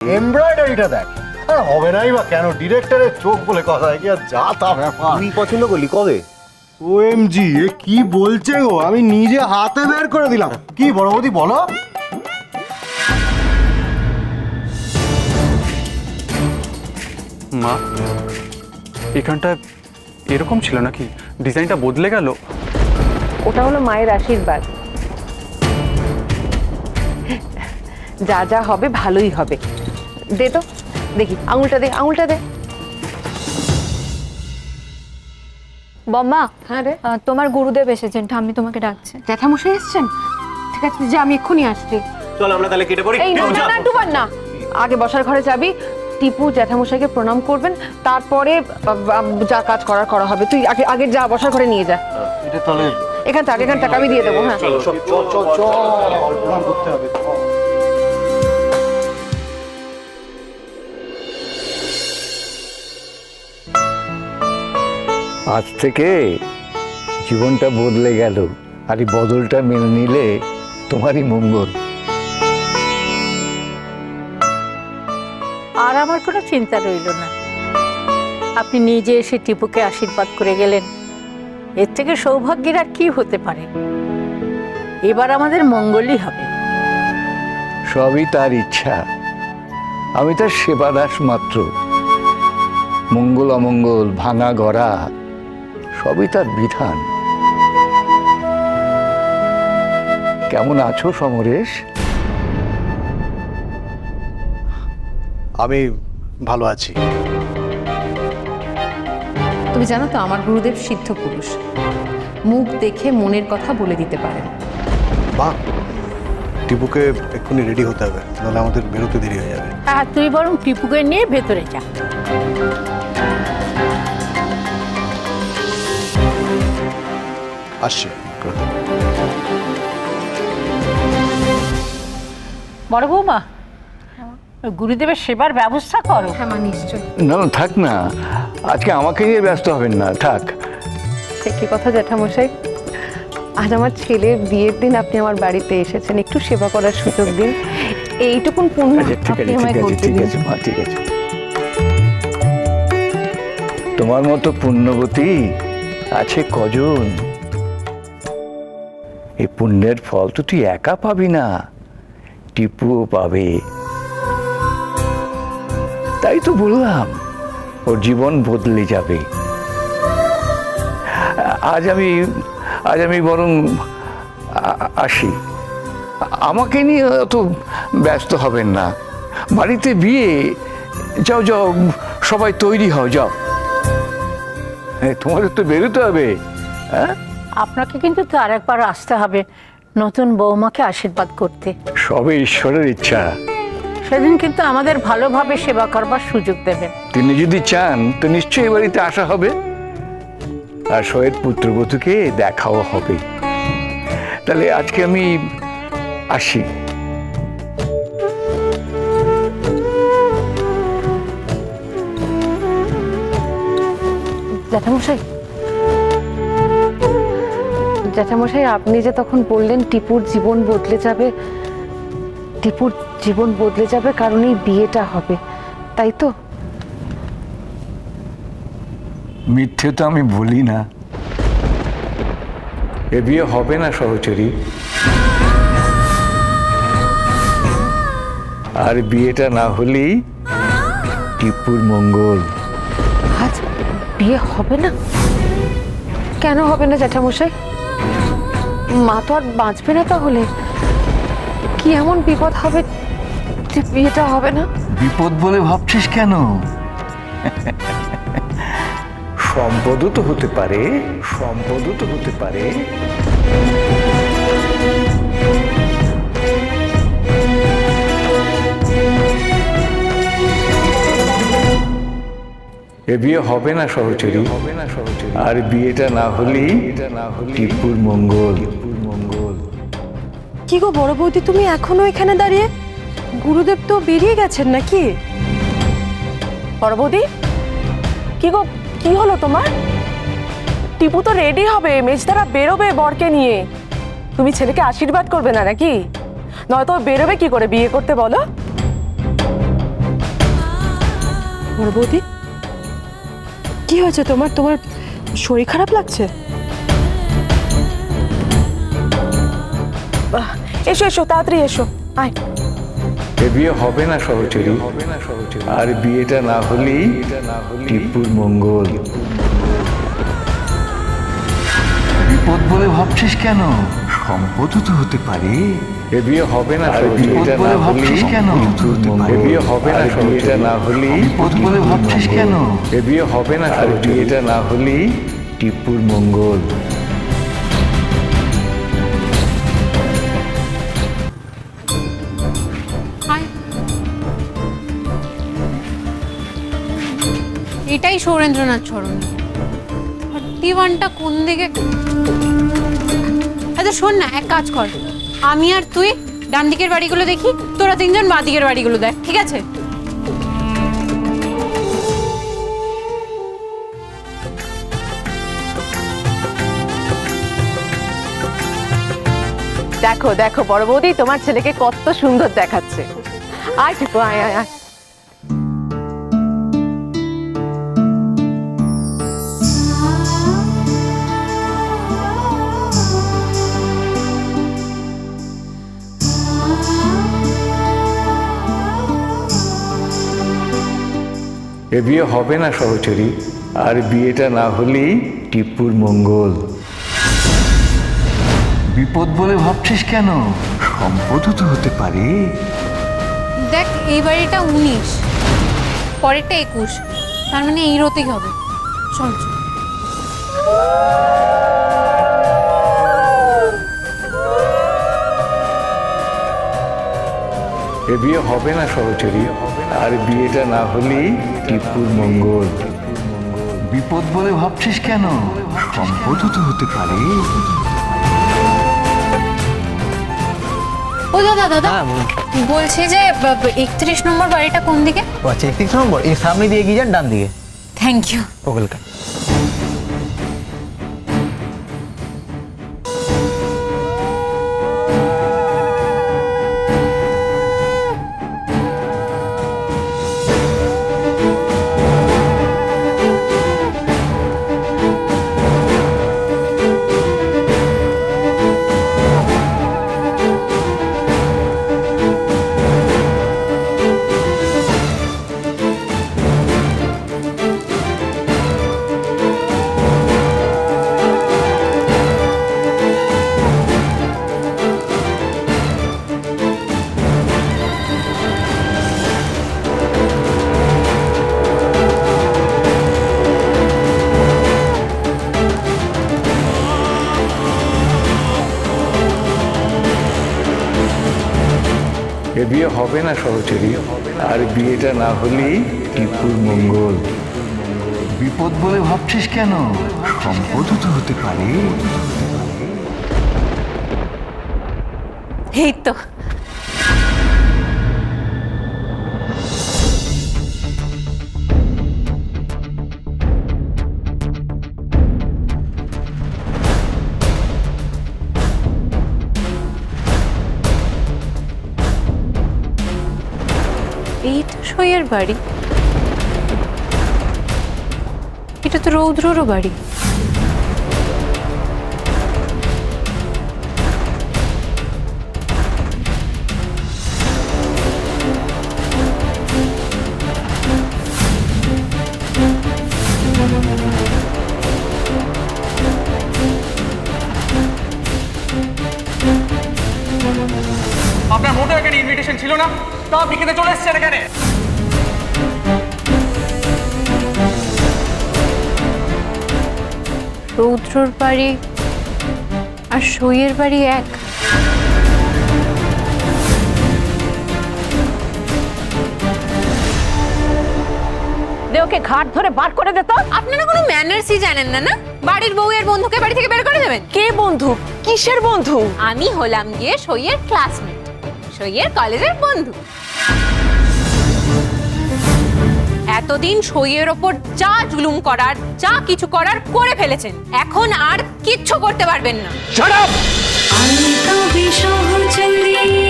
এমব্রয়ডারিটা দেখ। আর হবে নাই বা কেন, ডিরেক্টরের চোখ বলে কথা, কি আর যা তা ব্যাপার। তুই পছন্দ করলি কবে? ওএমজি, এ কি বলছে গো? আমি নিজে হাতে বের করে দিলাম। কি বড় বৌদি বলো। মা, এখানটা এরকম ছিল নাকি? ডিজাইনটা বদলে গেল। ওটা হলো মায়ের আশীর্বাদ। যা যা হবে ভালোই হবে। দে তো দেখি, আঙুলটা দে, আঙুলটা দে। বম্মা, হ্যাঁ রে, তোমার গুরুদেব এসেছেন, ঠাম্মি তোমাকে ডাকছে। জ্যাঠামশাই এসছেন? ঠিক আছে, যে আমি এক্ষুনি আসছি। চল আমরা তাহলে কেটে পড়ি। এই না না, একটু বার না, আগে বসার ঘরে যাবি। টিপু জ্যাঠামশাইকে প্রণাম করবেন, তারপরে যা কাজ করার করা হবে। তুই আগে আগে যা, বসার ঘরে নিয়ে যা। এটা তাহলে এখান থেকে আমি দিয়ে দেবো। হ্যাঁ চল চল চল চল, প্রণাম করতে হবে। আজ থেকে জীবনটা বদলে গেল, আর এই বদলটা মেনে নিলে তোমারই মঙ্গল। আর আমার কোনো চিন্তা রইল না। আপনি নিজে এসে টিপুকে আশীর্বাদ করে গেলেন, এর থেকে সৌভাগ্যের আর কি হতে পারে? এবার আমাদের মঙ্গলই হবে। সবই তার ইচ্ছা, আমি তার সেবাদাস মাত্র। মঙ্গল অমঙ্গল, ভাঙা গড়া সবই তার বিধান। কেমন আছো সমরেশ? আমি ভালো আছি। তুমি জানো তো, আমার গুরুদেব সিদ্ধ পুরুষ, মুখ দেখে মনের কথা বলে দিতে পারেন। বাহ, টিপুকে এক্ষুনি রেডি হতে হবে, নাহলে আমাদের বেরোতে দেরি হয়ে যাবে। আর তুই বরং টিপুকে নিয়ে ভেতরে যা। আসছে। বড় বৌমা, গুরুদেবের সেবার ব্যবস্থা করো। হ্যাঁ মা, নিশ্চয়। না না, থাক না, আজকে আমাকে নিয়ে ব্যস্ত হবেন না, থাক। সে কি কথা জ্যাঠামশাই, আজ আমার ছেলের বিয়ের দিন আপনি আমার বাড়িতে এসেছেন, একটু সেবা করার সুযোগ দিন। এইটুকুন পুণ্য আচ্ছা ঠিক আপনি আছে, আমায় ঠিক আছে, করতে ঠিক দিন। আছে মা, ঠিক আছে। তোমার মতো পুণ্যবতী আছে কজন? এই পুণ্যের ফল তো তুই একা পাবি না, টিপুও পাবে। তাই তো বললাম, ওর জীবন বদলে যাবে। আজ আমি বরং আসি। আমাকে নিয়ে অত ব্যস্ত হবেন না, বাড়িতে বিয়ে। যাও যাও, সবাই তৈরি হও, যাও। তোমাদের তো বেরোতে হবে। হ্যাঁ, আপনাকে কিন্তু তো আর একবার আসতে হবে নতুন বৌমাকে আশীর্বাদ করতে। সবে ঈশ্বরের ইচ্ছা। সেদিন কিন্তু আমাদের ভালোভাবে সেবা করবার সুযোগ দেবেন। তিনি যদি চান তো নিশ্চয়ই এই বাড়িতে আসা হবে, আর শয়ের পুত্রবধূকে দেখাও হবে। তাহলে আজকে আমি আসি। জ্যাঠামশাই, আপনি যে তখন বললেন টিপুর জীবন বদলে যাবে, টিপুর জীবন বদলে যাবে কারণ এই বিয়েটা হবে, তাই তো? মিথ্যে তো আমি বলি না। এ বিয়ে হবে না সহচরী, আর বিয়েটা না হলেই টিপুর মঙ্গল। আজ বিয়ে হবে না? কেন হবে না জ্যাঠামশাই? মা তো আর বাঁচবে না, তাহলে কি এমন বিপদ হবে যে বিয়েটা হবে না? বিপদ বলে ভাবছিস কেন? সম্পদও তো হতে পারে, সম্পদও তো হতে পারে। এ বিয়ে হবে না সহচরী, হবে না সহচরী, আর বিয়েটা না হলেই টিপুর মঙ্গল। কি গো বড় বৌদি, তুমি এখনো এখানে দাঁড়িয়ে? গুরুদেব তো বেরিয়ে গেছেন নাকি? বড় বৌদি, কি গো, কি হলো তোমার? টিপু তো রেডি হবে, মেজদারা বেরোবে বরকে নিয়ে। তুমি ছেলেকে আশীর্বাদ করবে না নাকি? নয়তো বেরোবে কি করে বিয়ে করতে বলো? বড় বৌদি, কি হয়েছে তোমার? তোমার শরীর খারাপ লাগছে? এসো এসো, তাড়াতাড়ি এসো, আয়। এ বিয়ে হবে না সহচরী, আর বিয়েটা না হলেই টিপুর মঙ্গল। বিপদ বলে ভাবছিস কেন? সম্পদ তো হতে পারে। এ বিয়ে হবে না সহচরী, এটা না ভাবছিস কেন? এ বিয়ে হবে না সহচরী, এটা না হলেই বিপদ বলে ভাবছিস কেন? এ বিয়ে হবে না সহচরী, এটা না হলেই টিপুর মঙ্গল। এটাই সৌরেন্দ্রনাথ সরণি। 31টা কোন দিকে? আচ্ছা শোন না, এক কাজ কর, আমি আর তুই ডান দিকের বাড়িগুলো দেখি, তোরা তিনজন বাঁ দিকের বাড়িগুলো দেখ, ঠিক আছে? দেখো দেখো বড় বৌদি, তোমার ছেলেকে কত সুন্দর দেখাচ্ছে। আয় টিপু, আয় আয় আয়। এ বিয়ে হবে না সহচরী, আর বিয়েটা না হলেই টিপুর মঙ্গল। বিপদ বলে ভাবছিস কেন? সম্পদ তো হতে পারে। দেখ, এই বাড়িটা 19, পরেরটা 21, তার মানে এই রোতেই হবে। চল চল। এ বিয়ে হবে না সহচরী, আর বিয়েটা না হলেই টিপুর মঙ্গল। বিপদ বলে ভাবছিস কেন? সম্পদ তো হতে পারে। ও দাদা দাদা, বলছি যে 31 নম্বর বাড়িটা কোন দিকে? আচ্ছা 31 নম্বর, এই সামনে দিয়ে গিয়ে যান ডান দিকে। Thank you. ওয়েলকাম। এ বিয়ে হবে না সহচরী, আর বিয়েটা না হলেই টিপুর মঙ্গল। বিপদ বলে ভাবছিস কেন? সম্পদ তো হতে পারে। এই তো। এইটা সইয়ের বাড়ি, এটা তো রৌদ্ররও বাড়ি। আপনার মোটেও এখানে ইনভিটেশন ছিল না, তো আপনি কিন্তু চলে এসেছেন এখানে। রৌদ্রর বাড়ি আর সইয়ের বাড়ি এক। ওকে ঘাট ধরে বার করে দে তো। আপনারা কোনো ম্যানার্সই জানেন না, না? বাড়ির বউয়ের বন্ধুকে বাড়ি থেকে বের করে দেবেন? কে বন্ধু? কিসের বন্ধু? আমি হলাম গিয়ে সইয়ের ক্লাসমেট, সইয়ের কলেজের বন্ধু। এতদিন সইয়ের ওপর যা জুলুম করার, যা কিছু করার করে ফেলেছেন, এখন আর কিচ্ছু করতে পারবেন না। Shut up! আমি তো বিসহচরী